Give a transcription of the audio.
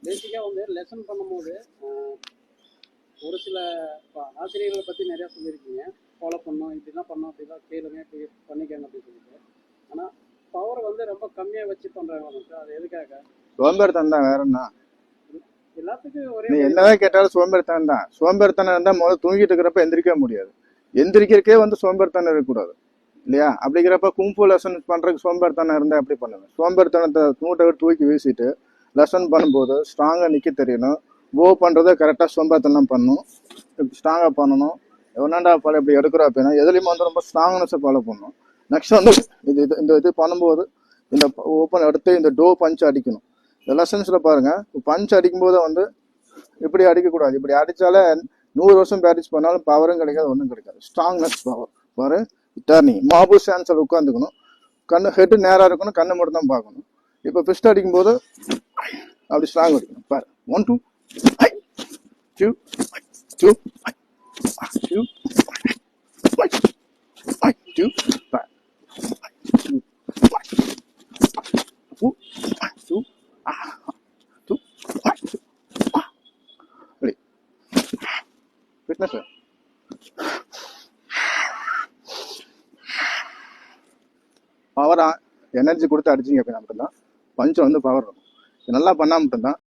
பேசிக்காக வந்து லெசன் பண்ணும்போது ஒரு சில ஆசிரியர்களை பற்றி நிறையா சொல்லியிருக்கீங்க. ஃபாலோ பண்ணணும், இப்படிலாம் பண்ணோம், அப்படிலாம் கேளுங்க, பண்ணிக்கங்க அப்படின்னு சொல்லிட்டு. ஆனால் பவரை வந்து ரொம்ப கம்மியாக வச்சு பண்ணுறாங்க சார். அது எதுக்காக? சோம்பேறித்தனம் தான், வேற என்ன? எல்லாத்துக்கும் ஒரே நீ என்னதான் கேட்டாலும் சோம்பேறித்தனம் தான். சோம்பேறித்தனம் இருந்தா முதல்ல தூங்கிட்டு இருக்கிறப்ப எந்திரிக்க முடியாது. எந்திரிக்கிறக்கே வந்து சோம்பேறித்தனம் இருக்கக்கூடாது இல்லையா? அப்படிங்கிறப்ப கும்பு லெசன் பண்றதுக்கு சோம்பேறித்தனம் இருந்தா எப்படி பண்ணுவேன்? சோம்பேறித்தனத்தை மூட்டை விட்டு தூக்கி வீசிட்டு லெசன் பண்ணும்போது ஸ்ட்ராங்கா நிக்க தெரியணும். ஓ பண்றதை கரெக்டா சோம்பேறித்தனம் பண்ணணும், ஸ்ட்ராங்கா பண்ணணும். ஒன்னாண்டா ஃபாலோ இப்படி எடுக்கிறோம் அப்படின்னா எதுலையுமே வந்து ரொம்ப ஸ்ட்ராங்னஸை ஃபாலோ பண்ணணும். நெக்ஸ்ட் வந்து இது பண்ணும்போது இந்த ஓப்பன் எடுத்து இந்த டோ பஞ்ச் அடிக்கணும். இந்த லெசன்ஸ்ல பாருங்க, பஞ்ச் அடிக்கும்போது வந்து இப்படி அடிக்கக்கூடாது. இப்படி அடிச்சாலே 100 வருஷம் ப்ராக்டிஸ் பண்ணாலும் பவரும் கிடைக்காது, ஒன்றும் கிடைக்காது. ஸ்ட்ராங்னஸ் பவர் பாரு. டர்னிங் மாபு ஸ்டான்ஸில் உட்காந்துக்கணும். கண்ணு ஹெட்டு நேராக இருக்கணும், கண்ணை மட்டும் தான் பார்க்கணும். இப்போ பிஸ்ட் அடிக்கும்போது அப்படி ஸ்ட்ராங் அடிக்கணும் பாரு. 1 2 2 2 2 2 ஃபிட்னஸ் பவரா எனர்ஜி கொடுத்து அடிச்சிங்க அப்படின்னா மட்டும்தான் பஞ்சம் வந்து பவர் இருக்கும். நல்லா பண்ணால் மட்டும்தான்